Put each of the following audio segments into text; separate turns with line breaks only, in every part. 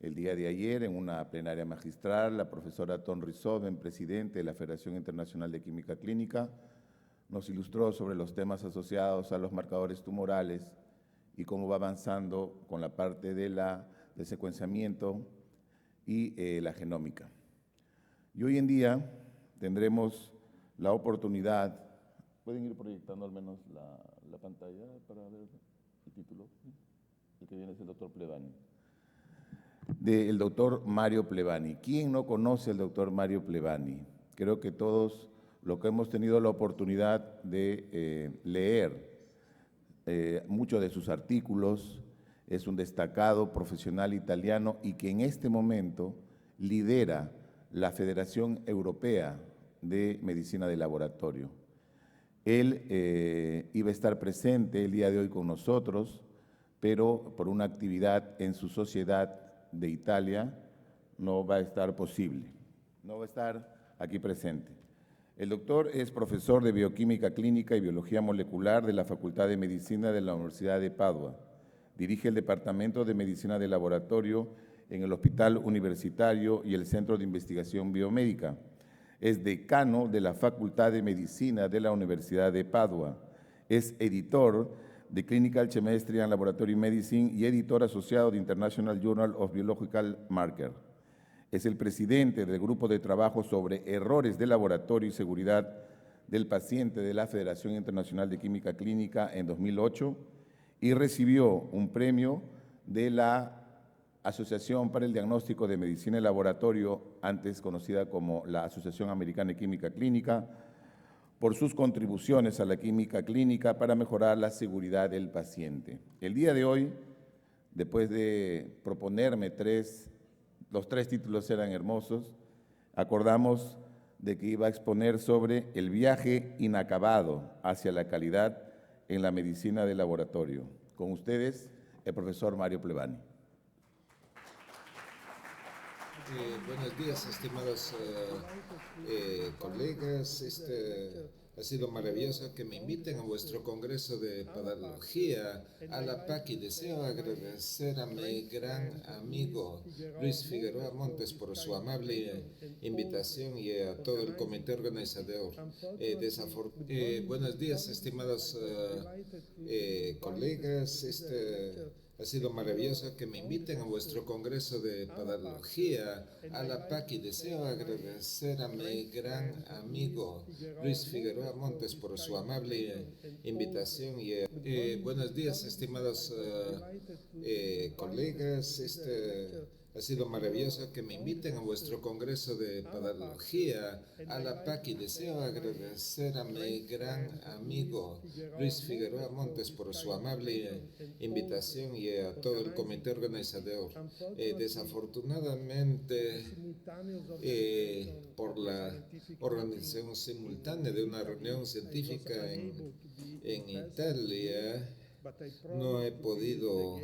El día de ayer, en una plenaria magistral, la profesora Ton Rizoven, presidente de la Federación Internacional de Química Clínica, nos ilustró sobre los temas asociados a los marcadores tumorales y cómo va avanzando con la parte del secuenciamiento y la genómica. Y hoy en día tendremos la oportunidad, ¿pueden ir proyectando al menos la pantalla para ver el título? El que viene es el doctor Plevani. Del doctor Mario Plevani. ¿Quién no conoce al doctor Mario Plevani? Creo que todos los que hemos tenido la oportunidad de leer muchos de sus artículos, es un destacado profesional italiano y que en este momento lidera la Federación Europea de Medicina de Laboratorio. Él iba a estar presente el día de hoy con nosotros, pero por una actividad en su sociedad de Italia no va a estar posible, no va a estar aquí presente. El doctor es profesor de Bioquímica Clínica y Biología Molecular de la Facultad de Medicina de la Universidad de Padua. Dirige el Departamento de Medicina de Laboratorio en el Hospital Universitario y el Centro de Investigación Biomédica. Es decano de la Facultad de Medicina de la Universidad de Padua. Es editor de Clinical Chemistry and Laboratory Medicine y editor asociado de International Journal of Biological Marker. Es el presidente del Grupo de Trabajo sobre Errores de Laboratorio y Seguridad del Paciente de la Federación Internacional de Química Clínica en 2008 y recibió un premio de la Asociación para el Diagnóstico de Medicina de Laboratorio, antes conocida como la Asociación Americana de Química Clínica, por sus contribuciones a la química clínica para mejorar la seguridad del paciente. El día de hoy, después de proponerme los tres títulos eran hermosos, acordamos de que iba a exponer sobre el viaje inacabado hacia la calidad en la medicina de laboratorio. Con ustedes, el profesor Mario Plevani.
Buenos días, estimados colegas. Ha sido maravilloso que me inviten a vuestro Congreso de Podología, a la PAC, y deseo agradecer a mi gran amigo Luis Figueroa Montes por su amable invitación y a todo el comité organizador. Buenos días, estimados colegas. Ha sido maravilloso que me inviten a vuestro Congreso de Podología, a la PAC, y deseo agradecer a mi gran amigo Luis Figueroa Montes por su amable invitación. Buenos días, estimados colegas. Ha sido maravilloso que me inviten a vuestro Congreso de Podología, a la PAC, y deseo agradecer a mi gran amigo Luis Figueroa Montes por su amable invitación y a todo el comité organizador. Desafortunadamente, por la organización simultánea de una reunión científica en Italia, no he podido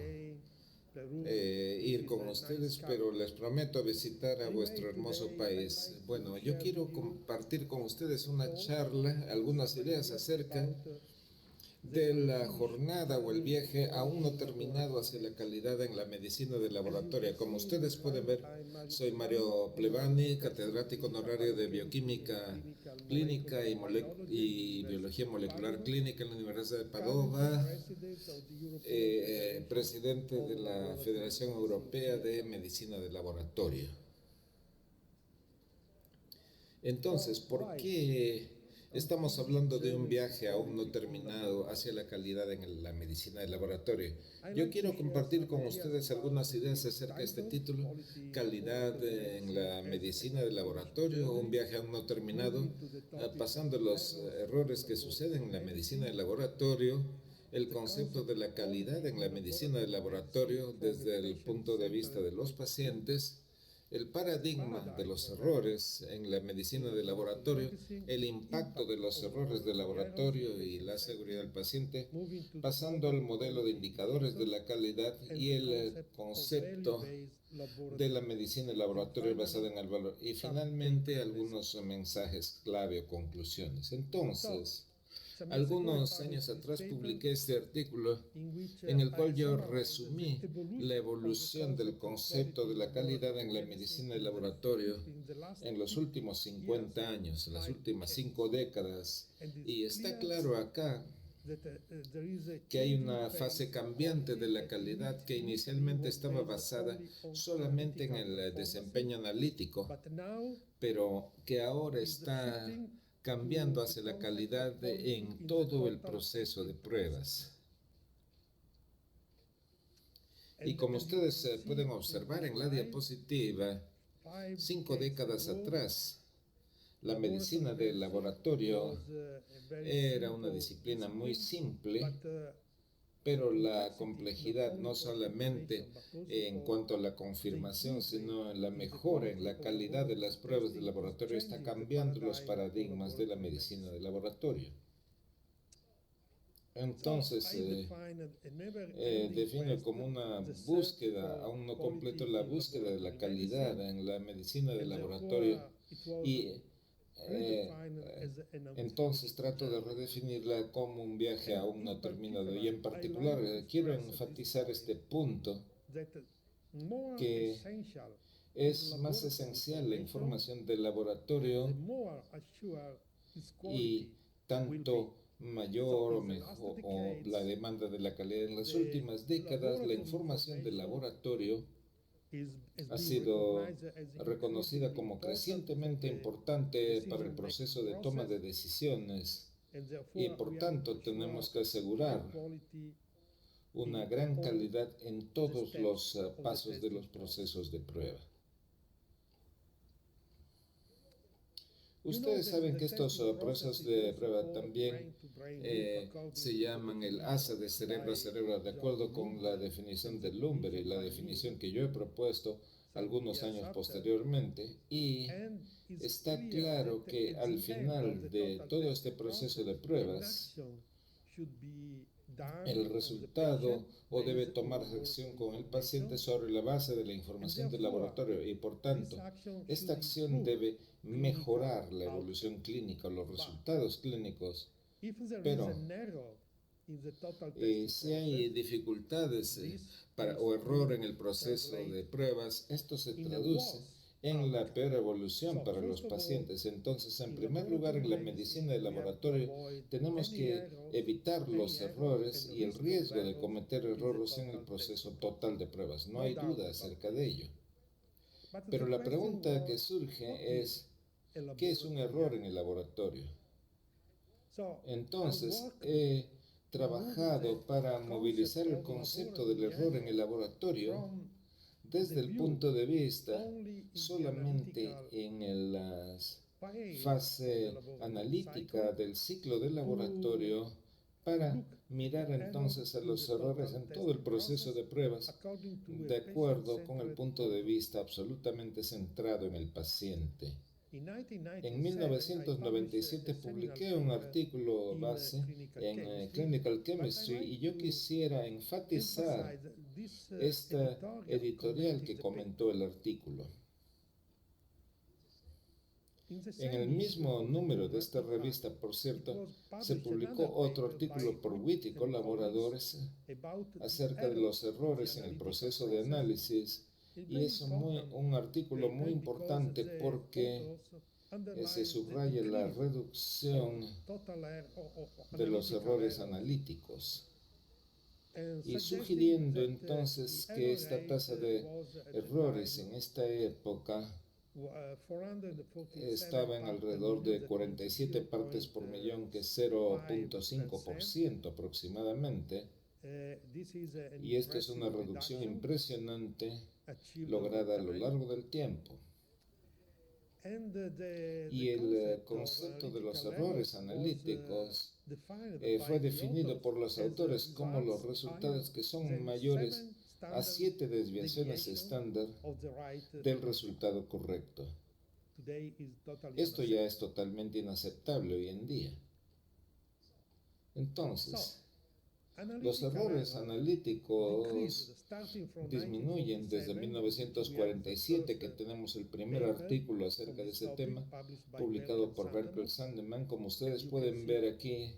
ir con ustedes, pero les prometo visitar a vuestro hermoso país. Bueno, yo quiero compartir con ustedes una charla, algunas ideas acerca de la jornada o el viaje aún no terminado hacia la calidad en la medicina de laboratorio. Como ustedes pueden ver, soy Mario Plevani, catedrático honorario de Bioquímica Clínica y Biología Molecular Clínica en la Universidad de Padova, presidente de la Federación Europea de Medicina de Laboratorio. Entonces, ¿por qué estamos hablando de un viaje aún no terminado hacia la calidad en la medicina de laboratorio? Yo quiero compartir con ustedes algunas ideas acerca de este título, Calidad en la medicina de laboratorio, un viaje aún no terminado, pasando los errores que suceden en la medicina de laboratorio, el concepto de la calidad en la medicina de laboratorio desde el punto de vista de los pacientes, el paradigma de los errores en la medicina de laboratorio, el impacto de los errores de laboratorio y la seguridad del paciente, pasando al modelo de indicadores de la calidad y el concepto de la medicina de laboratorio basada en el valor, y finalmente algunos mensajes clave o conclusiones. Entonces, Algunos años atrás publiqué este artículo en el cual yo resumí la evolución del concepto de la calidad en la medicina de laboratorio en los últimos 50 años, en las últimas 5 décadas. Y está claro acá que hay una fase cambiante de la calidad que inicialmente estaba basada solamente en el desempeño analítico, pero que ahora está cambiando hacia la calidad en todo el proceso de pruebas. Y como ustedes pueden observar en la diapositiva, 5 décadas atrás, la medicina del laboratorio era una disciplina muy simple, pero la complejidad no solamente en cuanto a la confirmación, sino en la mejora en la calidad de las pruebas de laboratorio está cambiando los paradigmas de la medicina de laboratorio. Entonces, defino como una búsqueda, aún no completo la búsqueda de la calidad en la medicina de laboratorio y entonces trato de redefinirla como un viaje aún no terminado y en particular quiero enfatizar este punto que es más esencial la información del laboratorio y tanto mayor o mejor o la demanda de la calidad. En las últimas décadas la información del laboratorio ha sido reconocida como crecientemente importante para el proceso de toma de decisiones y por tanto tenemos que asegurar una gran calidad en todos los pasos de los procesos de prueba. Ustedes saben que estos procesos de prueba también se llaman el asa de cerebro a cerebro, de acuerdo con la definición de Lumber y la definición que yo he propuesto algunos años posteriormente. Y está claro que al final de todo este proceso de pruebas, el resultado o debe tomar acción con el paciente sobre la base de la información del laboratorio y por tanto esta acción debe mejorar la evolución clínica o los resultados clínicos, pero si hay dificultades o error en el proceso de pruebas, esto se traduce en la peor evolución para los pacientes. Entonces, en primer lugar, en la medicina de laboratorio tenemos que evitar los errores y el riesgo de cometer errores en el proceso total de pruebas. No hay duda acerca de ello. Pero la pregunta que surge es, ¿qué es un error en el laboratorio? Entonces, he trabajado para movilizar el concepto del error en el laboratorio desde el punto de vista solamente en la fase analítica del ciclo del laboratorio para mirar entonces a los errores en todo el proceso de pruebas de acuerdo con el punto de vista absolutamente centrado en el paciente. En 1997 publiqué un artículo base en Clinical Chemistry y yo quisiera enfatizar esta editorial que comentó el artículo. En el mismo número de esta revista, por cierto, se publicó otro artículo por Witt y colaboradores acerca de los errores en el proceso de análisis y es un artículo muy importante porque se subraya la reducción de los errores analíticos y sugiriendo entonces que esta tasa de errores en esta época estaba en alrededor de 47 partes por millón, que es 0.5% aproximadamente, y esta es una reducción impresionante lograda a lo largo del tiempo. Y el concepto de los errores analíticos fue definido por los autores como los resultados que son mayores a 7 desviaciones estándar del resultado correcto. Esto ya es totalmente inaceptable hoy en día. Entonces, los errores analíticos disminuyen desde 1947, que tenemos el primer artículo acerca de ese tema, publicado por Berkel Sandeman. Como ustedes pueden ver aquí,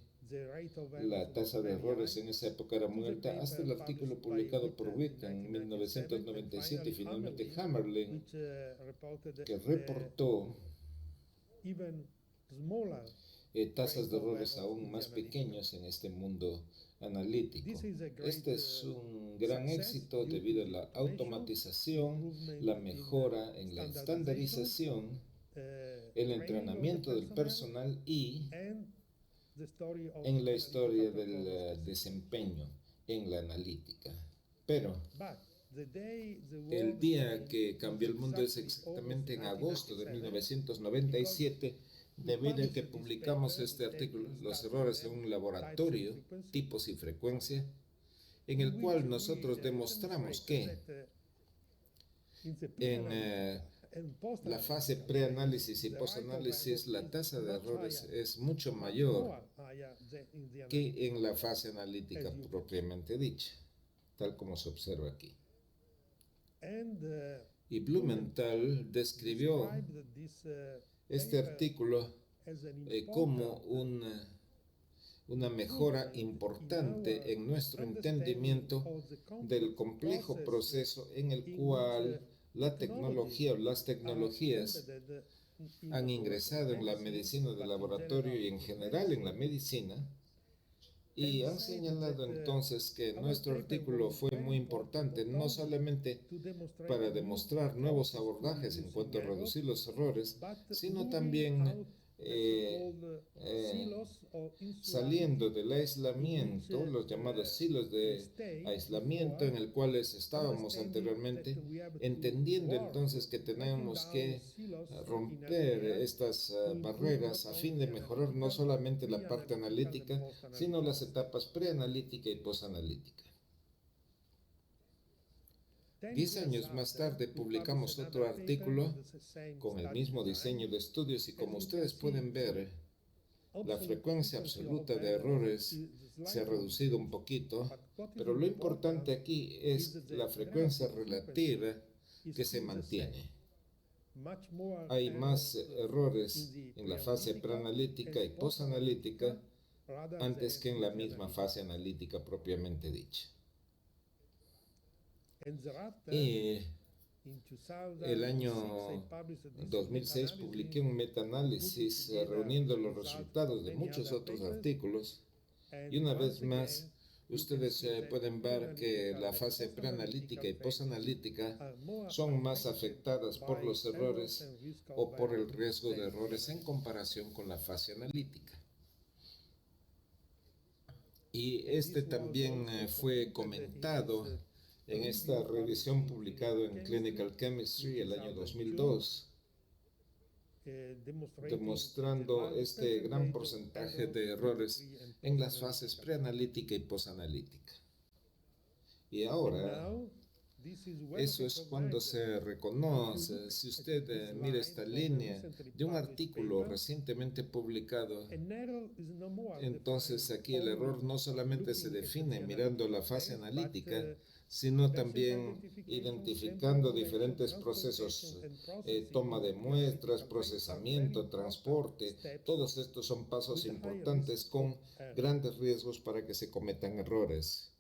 La tasa de errores en esa época era muy alta, hasta el artículo publicado por Witt en 1997 y finalmente Hammerling, que reportó tasas de errores aún más pequeños en este mundo analítico. Este es un gran éxito debido a la automatización, la mejora en la estandarización, el entrenamiento del personal y en la historia del desempeño en la analítica. Pero el día que cambió el mundo es exactamente en agosto de 1997, debido a que publicamos este artículo, Los errores en un laboratorio, tipos y frecuencia, en el cual nosotros demostramos que en la fase preanálisis y posanálisis la tasa de errores es mucho mayor que en la fase analítica propiamente dicha, tal como se observa aquí. Y Blumenthal describió este artículo como una mejora importante en nuestro entendimiento del complejo proceso en el cual la tecnología o las tecnologías han ingresado en la medicina de laboratorio y en general en la medicina, y han señalado entonces que nuestro artículo fue muy importante, no solamente para demostrar nuevos abordajes en cuanto a reducir los errores, sino también saliendo del aislamiento, los llamados silos de aislamiento en el cuales estábamos anteriormente, entendiendo entonces que tenemos que romper estas barreras a fin de mejorar no solamente la parte analítica, sino las etapas preanalítica y posanalítica. 10 años más tarde publicamos otro artículo con el mismo diseño de estudios y como ustedes pueden ver, la frecuencia absoluta de errores se ha reducido un poquito, pero lo importante aquí es la frecuencia relativa que se mantiene. Hay más errores en la fase preanalítica y posanalítica antes que en la misma fase analítica propiamente dicha. Y el año 2006 publiqué un metaanálisis reuniendo los resultados de muchos otros artículos y una vez más ustedes pueden ver que la fase preanalítica y posanalítica son más afectadas por los errores o por el riesgo de errores en comparación con la fase analítica. Y este también fue comentado en esta revisión publicada en Clinical Chemistry el año 2002, demostrando este gran porcentaje de errores en las fases preanalítica y posanalítica. Y ahora, eso es cuando se reconoce, si usted mira esta línea de un artículo recientemente publicado, entonces aquí el error no solamente se define mirando la fase analítica, sino también identificando diferentes procesos, toma de muestras, procesamiento, transporte. Todos estos son pasos importantes con grandes riesgos para que se cometan errores.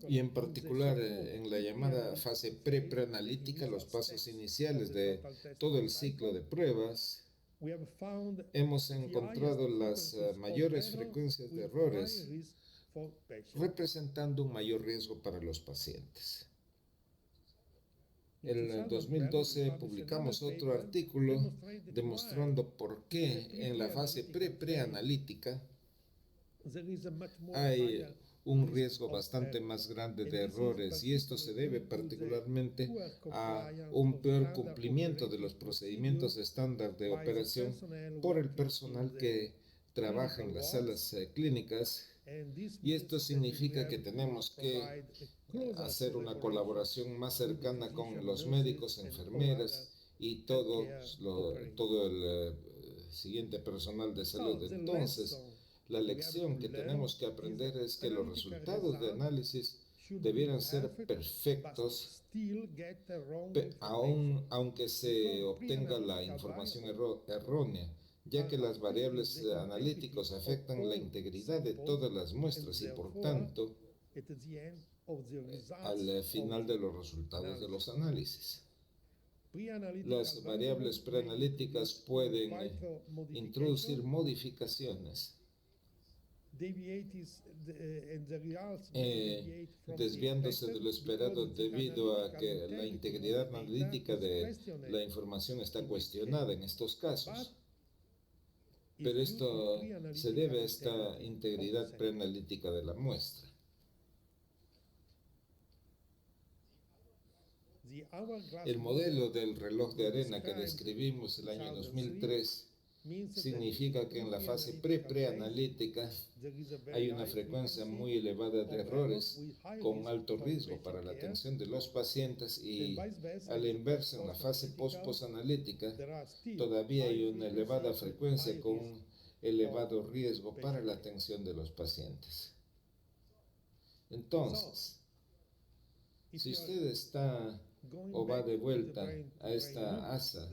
Y en particular en la llamada fase preanalítica, los pasos iniciales de todo el ciclo de pruebas, hemos encontrado las mayores frecuencias de errores, representando un mayor riesgo para los pacientes. En el 2012 publicamos otro artículo demostrando por qué en la fase preanalítica hay un riesgo bastante más grande de errores y esto se debe particularmente a un peor cumplimiento de los procedimientos estándar de operación por el personal que trabaja en las salas clínicas. Y esto significa que tenemos que hacer una colaboración más cercana con los médicos, enfermeras y todo el siguiente personal de salud. Entonces, la lección que tenemos que aprender es que los resultados de análisis debieran ser perfectos, aunque se obtenga la información errónea. ya que las variables analíticas afectan la integridad de todas las muestras y, por tanto, al final de los resultados de los análisis. Las variables preanalíticas pueden introducir modificaciones, desviándose de lo esperado debido a que la integridad analítica de la información está cuestionada en estos casos. Pero esto se debe a esta integridad preanalítica de la muestra. El modelo del reloj de arena que describimos el año 2003 significa que en la fase preanalítica hay una frecuencia muy elevada de errores con alto riesgo para la atención de los pacientes, y a la inversa, en la fase posanalítica todavía hay una elevada frecuencia con un elevado riesgo para la atención de los pacientes. Entonces, si usted está o va de vuelta a esta ASA,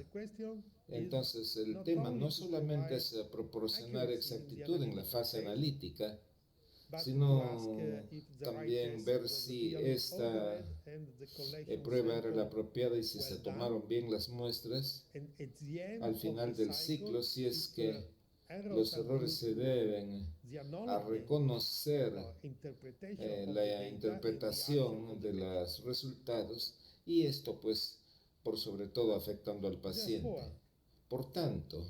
entonces el tema no solamente es proporcionar exactitud en la fase analítica, sino también ver si esta prueba era la apropiada y si se tomaron bien las muestras al final del ciclo, si es que los errores se deben a reconocer la interpretación de los resultados, y esto pues por sobre todo afectando al paciente. Por tanto,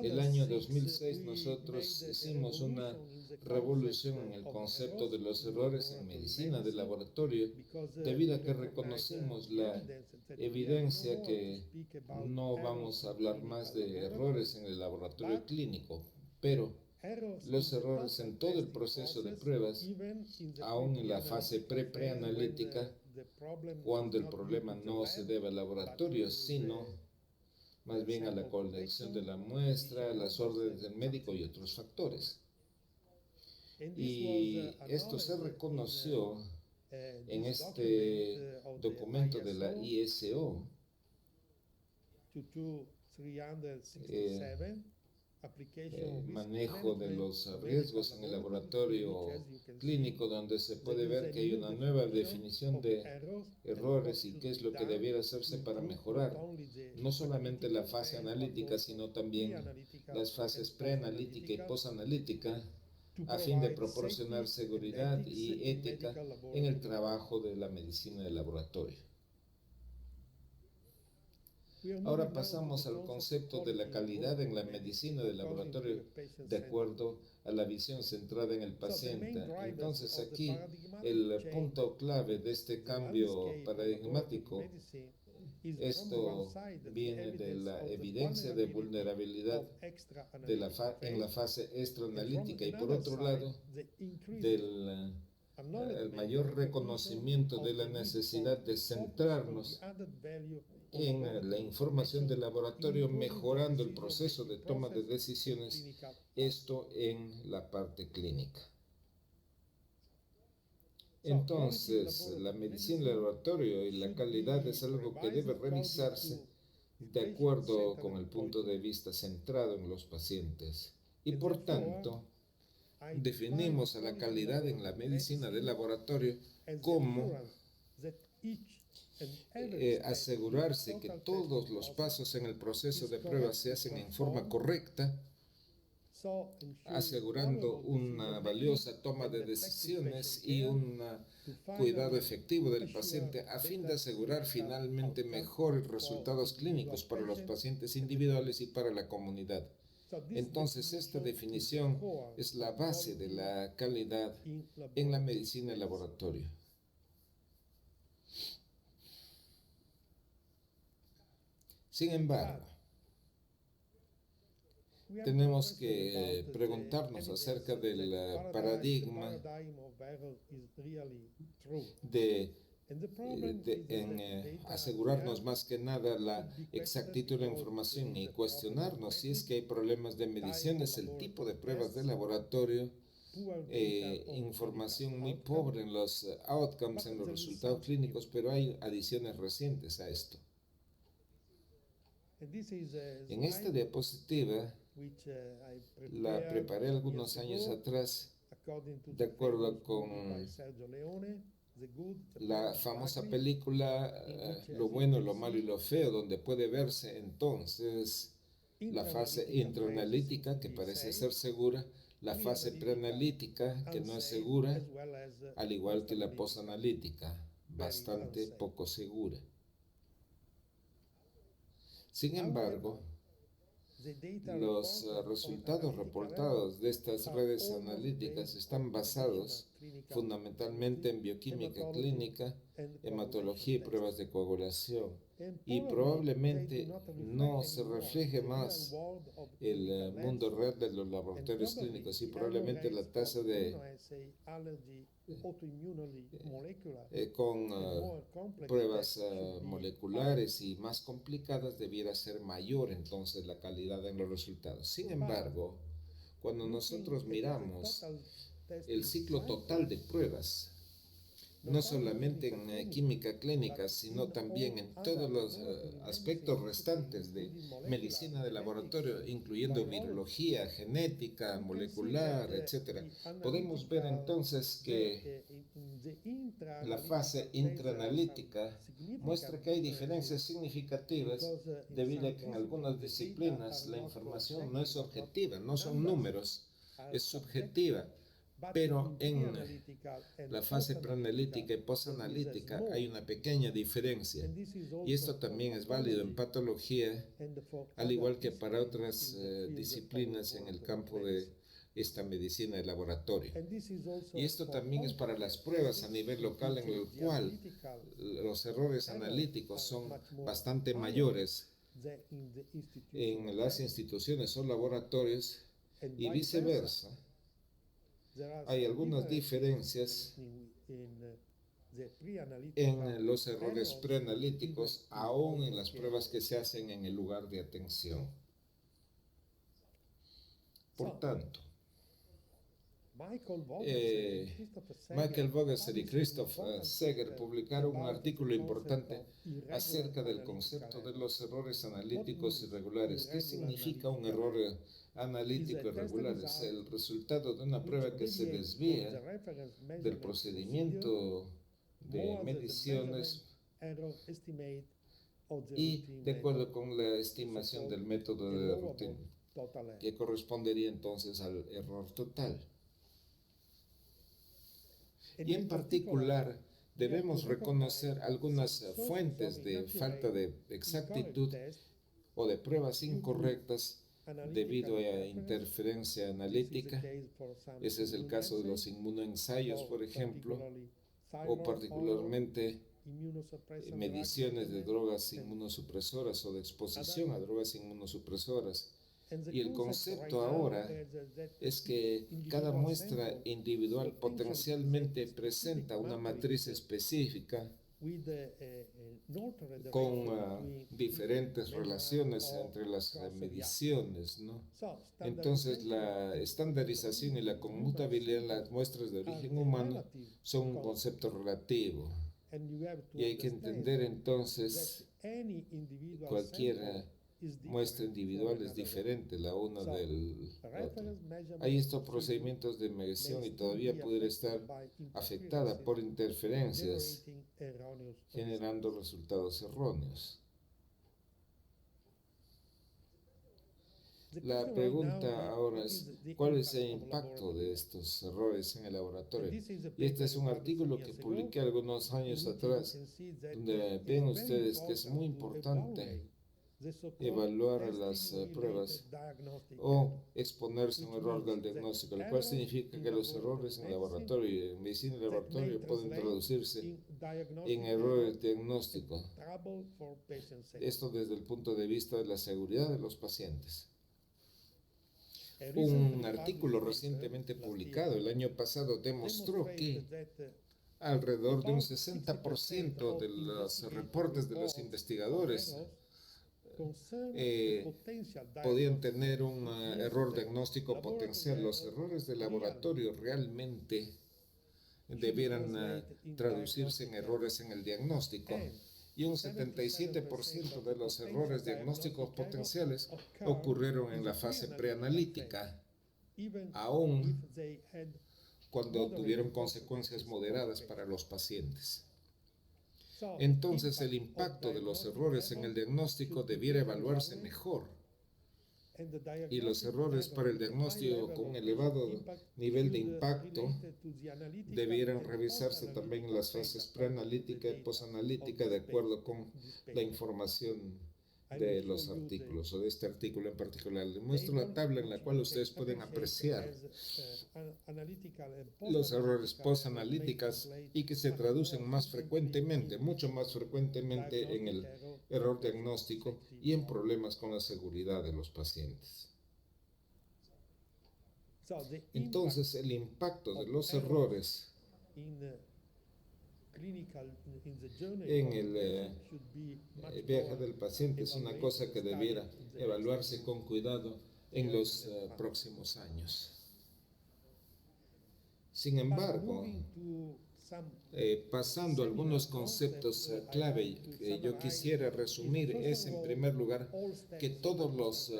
el año 2006 nosotros hicimos una revolución en el concepto de los errores en medicina de laboratorio, debido a que reconocimos la evidencia que no vamos a hablar más de errores en el laboratorio clínico, pero los errores en todo el proceso de pruebas, aún en la fase preanalítica, cuando el problema no se debe al laboratorio, sino más bien a la colección de la muestra, a las órdenes del médico y otros factores. Y esto se reconoció en este documento de la ISO, manejo de los riesgos en el laboratorio clínico, donde se puede ver que hay una nueva definición de errores y qué es lo que debiera hacerse para mejorar no solamente la fase analítica, sino también las fases preanalítica y posanalítica, a fin de proporcionar seguridad y ética en el trabajo de la medicina de laboratorio. Ahora pasamos al concepto de la calidad en la medicina del laboratorio de acuerdo a la visión centrada en el paciente. Entonces aquí el punto clave de este cambio paradigmático, esto viene de la evidencia de vulnerabilidad en la fase extraanalítica, y por otro lado del el mayor reconocimiento de la necesidad de centrarnos en la información del laboratorio, mejorando el proceso de toma de decisiones, esto en la parte clínica. Entonces, la medicina del laboratorio y la calidad es algo que debe revisarse de acuerdo con el punto de vista centrado en los pacientes. Y por tanto, definimos a la calidad en la medicina del laboratorio como asegurarse que todos los pasos en el proceso de prueba se hacen en forma correcta, asegurando una valiosa toma de decisiones y un cuidado efectivo del paciente, a fin de asegurar finalmente mejores resultados clínicos para los pacientes individuales y para la comunidad. Entonces, esta definición es la base de la calidad en la medicina del laboratorio. Sin embargo, tenemos que preguntarnos acerca del paradigma asegurarnos más que nada la exactitud de la información y cuestionarnos si es que hay problemas de mediciones, el tipo de pruebas de laboratorio, información muy pobre en los outcomes, en los resultados clínicos, pero hay adiciones recientes a esto. En esta diapositiva la preparé algunos años atrás de acuerdo con la famosa película Lo bueno, lo malo y lo feo, donde puede verse entonces la fase intraanalítica, que parece ser segura, la fase preanalítica, que no es segura, al igual que la posanalítica, bastante poco segura. Sin embargo, los resultados reportados de estas redes analíticas están basados fundamentalmente en bioquímica clínica, hematología y pruebas de coagulación, y probablemente no se refleje más el mundo real de los laboratorios clínicos y probablemente la tasa de con pruebas moleculares y más complicadas debiera ser mayor entonces la calidad en los resultados. Sin embargo, cuando nosotros miramos el ciclo total de pruebas, no solamente en química clínica, sino también en todos los aspectos restantes de medicina de laboratorio, incluyendo virología, genética, molecular, etc. Podemos ver entonces que la fase intraanalítica muestra que hay diferencias significativas debido a que en algunas disciplinas la información no es objetiva, no son números, es subjetiva. Pero en la fase preanalítica y posanalítica hay una pequeña diferencia. Y esto también es válido en patología, al igual que para otras disciplinas en el campo de esta medicina de laboratorio. Y esto también es para las pruebas a nivel local, en el cual los errores analíticos son bastante mayores en las instituciones o laboratorios y viceversa. Hay algunas diferencias en los errores preanalíticos, aún en las pruebas que se hacen en el lugar de atención. Por tanto, Michael Vogelsang y Christoph Seger publicaron un artículo importante acerca del concepto de los errores analíticos irregulares. ¿Qué significa un error analítico irregular? Es el resultado de una prueba que se desvía del procedimiento de mediciones y de acuerdo con la estimación del método de rutina, que correspondería entonces al error total. Y en particular, debemos reconocer algunas fuentes de falta de exactitud o de pruebas incorrectas debido a interferencia analítica. Ese es el caso de los inmunoensayos, por ejemplo, o particularmente mediciones de drogas inmunosupresoras o de exposición a drogas inmunosupresoras. Y el concepto ahora es que cada muestra individual potencialmente presenta una matriz específica con diferentes relaciones entre las mediciones, ¿no? Entonces, la estandarización y la conmutabilidad en las muestras de origen humano son un concepto relativo. Y hay que entender entonces cualquier muestra individual es diferente la una del otro. Hay estos procedimientos de medición y todavía pudiera estar afectada por interferencias, generando resultados erróneos. La pregunta ahora es, ¿cuál es el impacto de estos errores en el laboratorio? Y este es un artículo que publiqué algunos años atrás, donde ven ustedes que es muy importante evaluar las pruebas o exponerse a un error del diagnóstico, lo cual significa que los errores en laboratorio y en medicina de laboratorio pueden traducirse en errores diagnósticos. Esto desde el punto de vista de la seguridad de los pacientes. Un artículo recientemente publicado el año pasado demostró que alrededor de un 60% de los reportes de los investigadores podían tener un error diagnóstico potencial. Los errores de laboratorio realmente debieran traducirse en errores en el diagnóstico. y un 77% de los errores diagnósticos potenciales ocurrieron en la fase preanalítica, aún cuando tuvieron consecuencias moderadas para los pacientes. Entonces, el impacto de los errores en el diagnóstico debiera evaluarse mejor, y los errores para el diagnóstico con un elevado nivel de impacto debieran revisarse también en las fases preanalítica y posanalítica de acuerdo con la información de los artículos o de este artículo en particular. Les muestro la tabla en la cual ustedes pueden apreciar los errores posanalíticas y que se traducen más frecuentemente, mucho más frecuentemente en el error diagnóstico y en problemas con la seguridad de los pacientes. Entonces, el impacto de los errores en el viaje del paciente es una cosa que debiera evaluarse con cuidado en los próximos años. Sin embargo, pasando a algunos conceptos clave que yo quisiera resumir es, en primer lugar, que todos los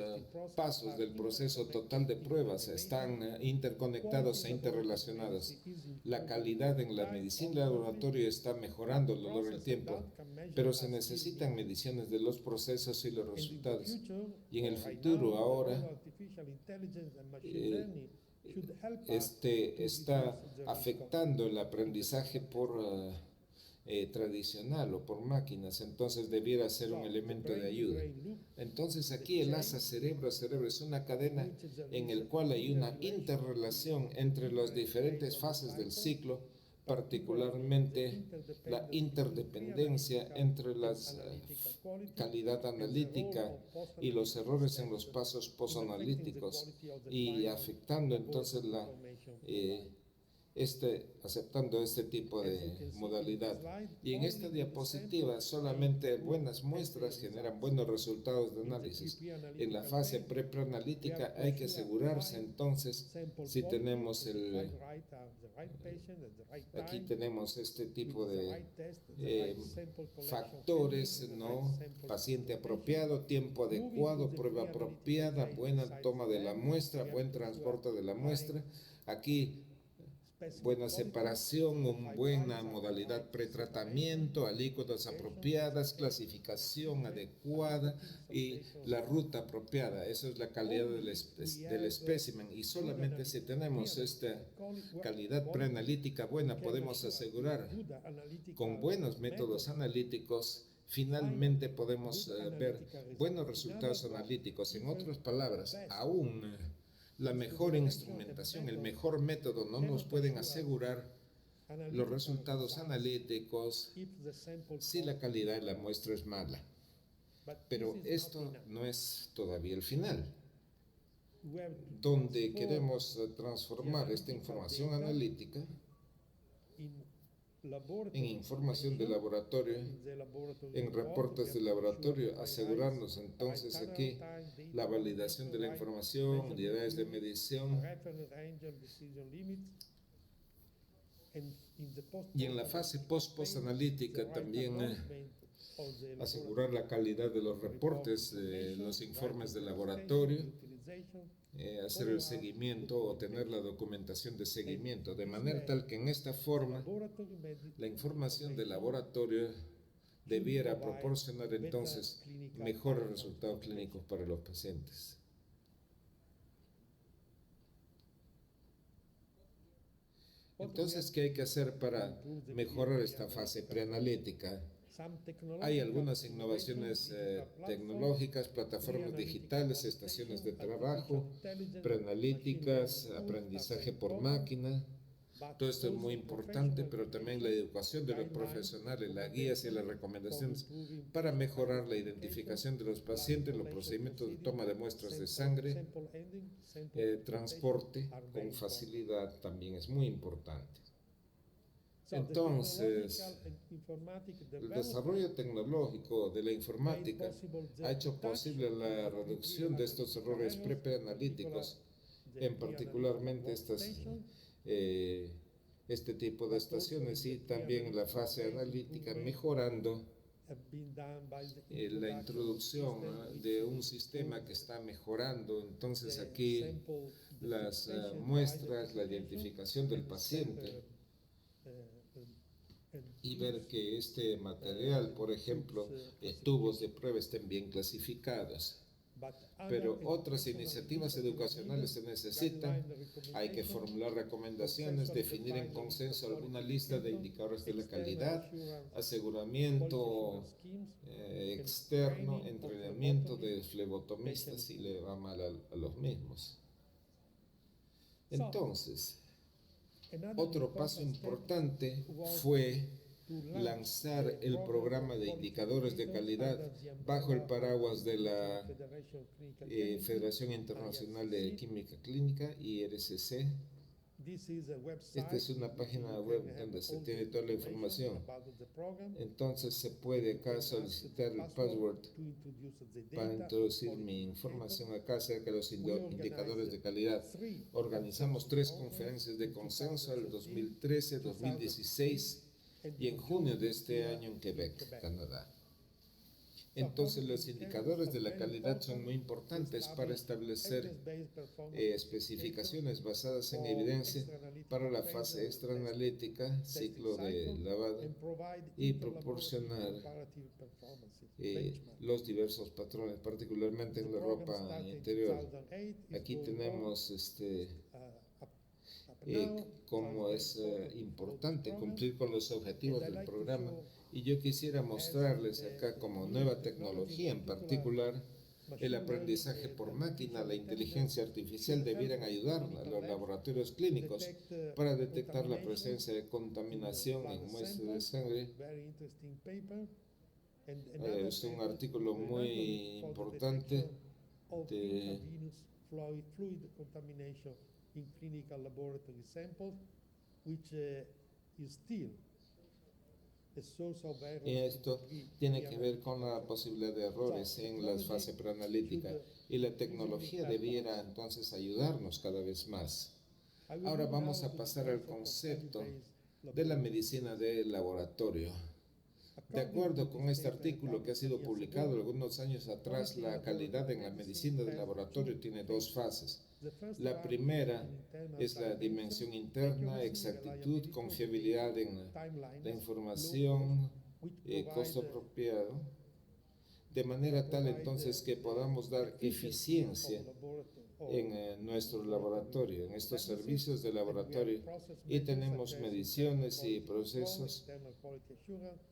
pasos del proceso total de pruebas están interconectados e interrelacionados. La calidad en la medicina de laboratorio está mejorando a lo largo del tiempo, pero se necesitan mediciones de los procesos y los resultados. Y en el futuro, ahora, está afectando el aprendizaje por tradicional o por máquinas, entonces debiera ser un elemento de ayuda. Entonces aquí el asa cerebro a cerebro es una cadena en el cual hay una interrelación entre las diferentes fases del ciclo, particularmente la interdependencia entre la calidad analítica y los errores en los pasos posanalíticos, y afectando entonces aceptando este tipo de modalidad. Y en esta diapositiva solamente buenas muestras generan buenos resultados de análisis. En la fase preanalítica hay que asegurarse entonces si tenemos aquí tenemos este tipo de factores, ¿no? Paciente apropiado, tiempo adecuado, prueba apropiada, buena toma de la muestra, buen transporte de la muestra. Aquí buena separación, una buena modalidad pretratamiento, alícuotas apropiadas, clasificación adecuada y la ruta apropiada. Eso es la calidad del espécimen, y solamente si tenemos esta calidad preanalítica buena podemos asegurar con buenos métodos analíticos. Finalmente podemos ver buenos resultados analíticos. En otras palabras, aún la mejor instrumentación, el mejor método no nos pueden asegurar los resultados analíticos si la calidad de la muestra es mala. Pero esto no es todavía el final, donde queremos transformar esta información analítica en información de laboratorio, en reportes de laboratorio, asegurarnos entonces aquí la validación de la información, unidades de medición, y en la fase post-analítica también asegurar la calidad de los reportes, los informes de laboratorio, hacer el seguimiento o tener la documentación de seguimiento, de manera tal que en esta forma la información del laboratorio debiera proporcionar entonces mejores resultados clínicos para los pacientes. Entonces, ¿qué hay que hacer para mejorar esta fase preanalítica? Hay algunas innovaciones tecnológicas, plataformas digitales, estaciones de trabajo, preanalíticas, aprendizaje por máquina. Todo esto es muy importante, pero también la educación de los profesionales, las guías y las recomendaciones para mejorar la identificación de los pacientes, los procedimientos de toma de muestras de sangre, transporte con facilidad también es muy importante. Entonces, el desarrollo tecnológico de la informática ha hecho posible la reducción de estos errores preanalíticos, en particularmente este tipo de estaciones, y también la fase analítica, mejorando la introducción de un sistema que está mejorando. Entonces aquí las muestras, la identificación del paciente y ver que este material, por ejemplo, tubos de prueba estén bien clasificados. Pero otras iniciativas educacionales se necesitan. Hay que formular recomendaciones, definir en consenso alguna lista de indicadores de la calidad, aseguramiento externo, entrenamiento de flebotomistas si le va mal a los mismos. Entonces, otro paso importante fue lanzar el programa de indicadores de calidad bajo el paraguas de la Federación Internacional de Química Clínica, IRCC. Esta es una página web donde se tiene toda la información. Entonces se puede acá solicitar el password para introducir mi información acá acerca de los indicadores de calidad. Organizamos 3 conferencias de consenso, el 2013, 2016 y en junio de este año en Quebec, Canadá. Entonces los indicadores de la calidad son muy importantes para establecer especificaciones basadas en evidencia para la fase extraanalítica, ciclo de lavado, y proporcionar los diversos patrones, particularmente en la ropa interior. Aquí tenemos cómo es importante cumplir con los objetivos del programa, y yo quisiera mostrarles acá como nueva tecnología en particular el aprendizaje por máquina, la inteligencia artificial debieran ayudar a los laboratorios clínicos para detectar la presencia de contaminación en muestras de sangre. Es un artículo muy importante de
in clinical laboratory samples, which is still a source of error.
Y esto tiene que ver con la posibilidad de errores en la fase preanalítica, y la tecnología debiera entonces ayudarnos cada vez más. Ahora vamos a pasar al concepto de la medicina de laboratorio. De acuerdo con este artículo que ha sido publicado algunos años atrás, la calidad en la medicina de laboratorio tiene 2 fases. La primera es la dimensión interna, exactitud, confiabilidad en la información, costo apropiado, de manera tal entonces que podamos dar eficiencia en nuestro laboratorio, en estos servicios de laboratorio, y tenemos mediciones y procesos.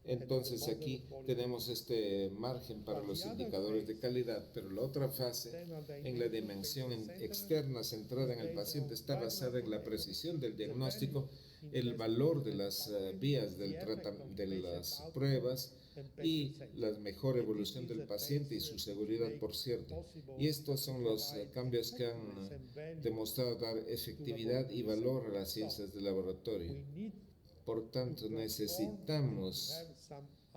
Entonces aquí tenemos este margen para los indicadores de calidad, pero la otra fase, en la dimensión externa centrada en el paciente, está basada en la precisión del diagnóstico, el valor de las vías de las pruebas y la mejor evolución del paciente y su seguridad, por cierto. Y estos son los cambios que han demostrado dar efectividad y valor a las ciencias de laboratorio. Por tanto, necesitamos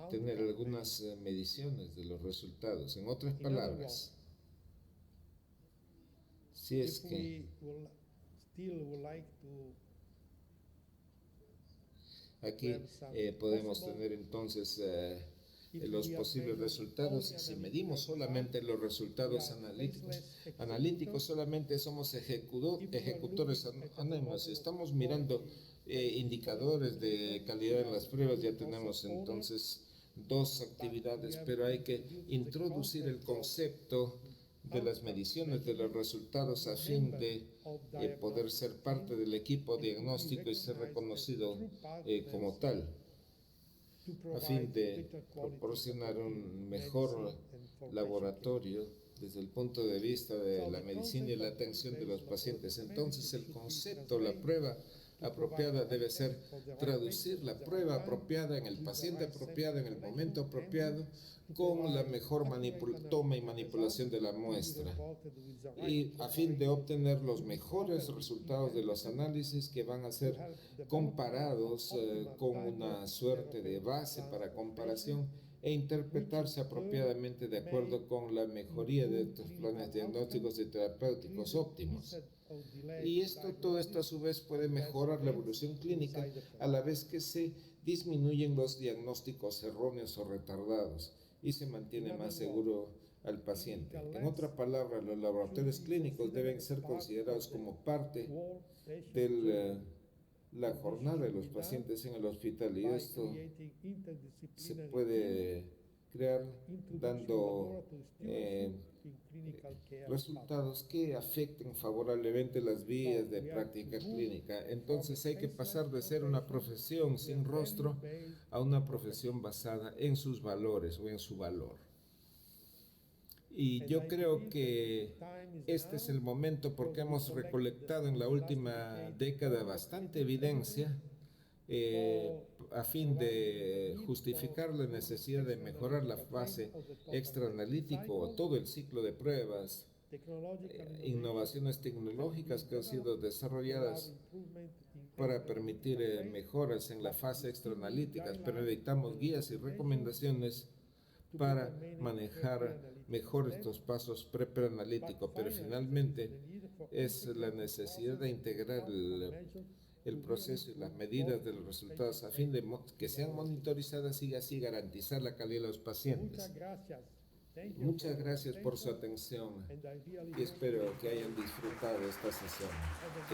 tener algunas mediciones de los resultados. En otras palabras, si es que aquí podemos tener entonces los posibles resultados, y si medimos solamente los resultados analíticos solamente somos ejecutores anónimos. Si estamos mirando indicadores de calidad en las pruebas, ya tenemos entonces 2 actividades, pero hay que introducir el concepto de las mediciones de los resultados a fin de poder ser parte del equipo diagnóstico y ser reconocido como tal, a fin de proporcionar un mejor laboratorio desde el punto de vista de la medicina y la atención de los pacientes. Entonces el concepto, la prueba apropiada debe ser traducir la prueba apropiada en el paciente apropiado, en el momento apropiado, con la mejor toma y manipulación de la muestra, y a fin de obtener los mejores resultados de los análisis que van a ser comparados con una suerte de base para comparación e interpretarse apropiadamente de acuerdo con la mejoría de estos planes diagnósticos y terapéuticos óptimos. Y todo esto a su vez puede mejorar la evolución clínica a la vez que se disminuyen los diagnósticos erróneos o retardados y se mantiene más seguro al paciente. En otra palabra, los laboratorios clínicos deben ser considerados como parte de la jornada de los pacientes en el hospital, y esto se puede crear dando resultados que afecten favorablemente las vías de práctica clínica. Entonces hay que pasar de ser una profesión sin rostro a una profesión basada en sus valores o en su valor. Y yo creo que este es el momento, porque hemos recolectado en la última década bastante evidencia a fin de justificar la necesidad de mejorar la fase extraanalítica o todo el ciclo de pruebas, innovaciones tecnológicas que han sido desarrolladas para permitir mejoras en la fase extraanalítica, pero necesitamos guías y recomendaciones para manejar mejor estos pasos preanalíticos, pero finalmente es la necesidad de integrar el proceso y las medidas de los resultados a fin de que sean monitorizadas y así garantizar la calidad de los pacientes. Muchas gracias por su atención y espero que hayan disfrutado esta sesión. Que